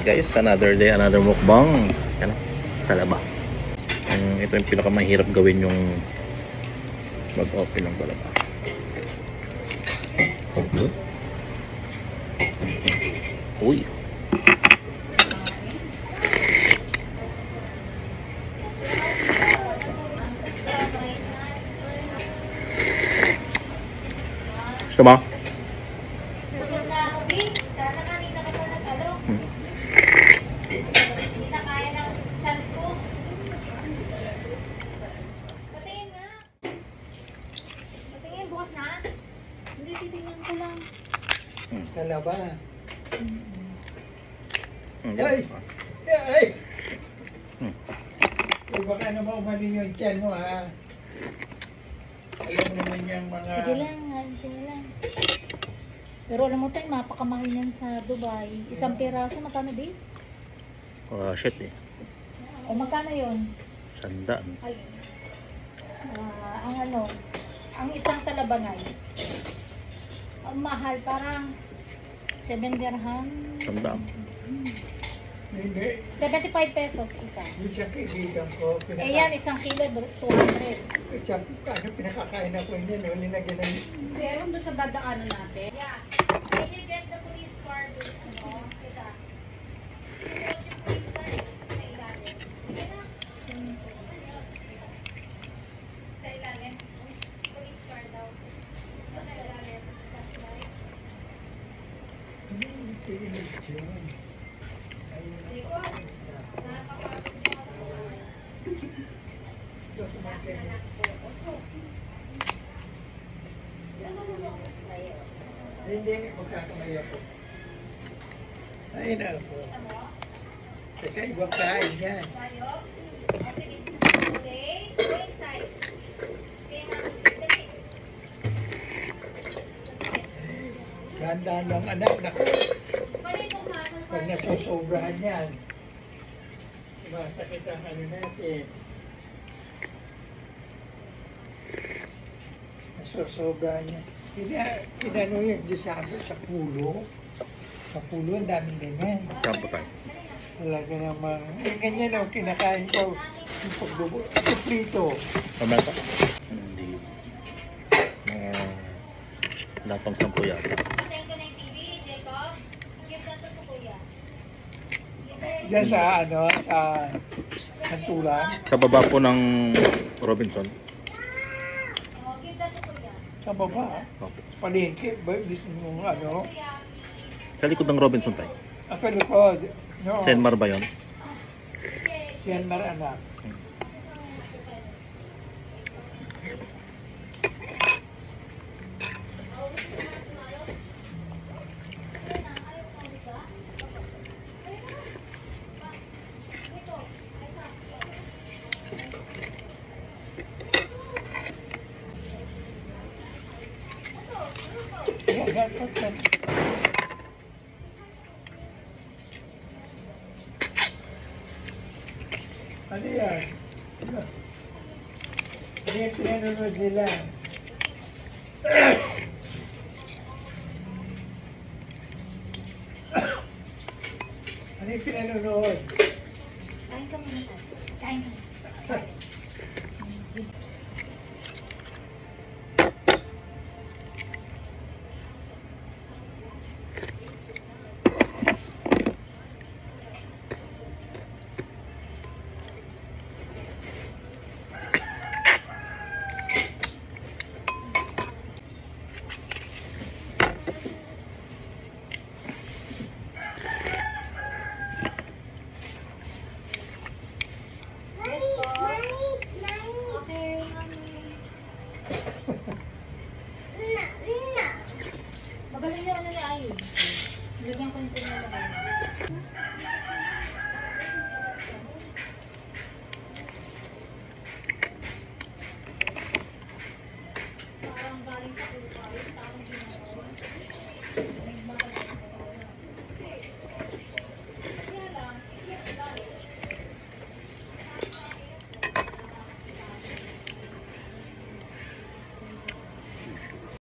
Guys, another day, another mukbang. Yan o, talaba. Ito yung pinakamahirap gawin yung mag-open ng talaba. Okay. Uy. Gusto mo? Talaba. Ay! Ay! Baka naman umali yung tiyan mo, ha? Alam naman yung mga... Sige lang. Pero alam mo tayo, mapakamahal yan sa Dubai. Isang piraso, magkano ba? Shit eh. O magkano yun? Sandaan. Ang isang talabanay. Ang mahal, parang 7 dirham. Sandaan. Hindi. 75 pesos isa. Isang kaibigan ko. Eh yan, isang kilo, 200. Isang pinakakain ako niya, no? Linagyan ng... Pero doon sa dadaanan natin. Yeah. Can you get the police car doon? Ano? Kita. Police car sa ilalim. Sa ilalim. Police car daw. Sa ilalim. Hindi, magkakamay ako. Ay, na po. Teka, ibang kain yan. Gandaan ng anak na pag nasusobrahan yan. Sumasakit ang ano natin. Nasusobrahan yan. Kinano yung disabo sa pulo. Sa pulo, ang daming ganyan. Sampo tayo. Talaga namang, ganyan o, kinakain ko. Yung pagbubo, ito prito. Kamay ka? Hindi. Lapang 10 yata. Diyan sa ano, sa Santulan. Sa baba po ng Robinson. Sa baba. Okay. Palengke, ba? Dito yung ano. Sa likod ng Robinson tayo. Sa likod. No. Senmar ba yun? Senmar anak. Ano yan? Ano yung pinanonood nila? Ano yung pinanonood? Kain ka muna tayo. Kain ka. Magaling yung ano niya ayun. Lagyan ko yung pinalaman.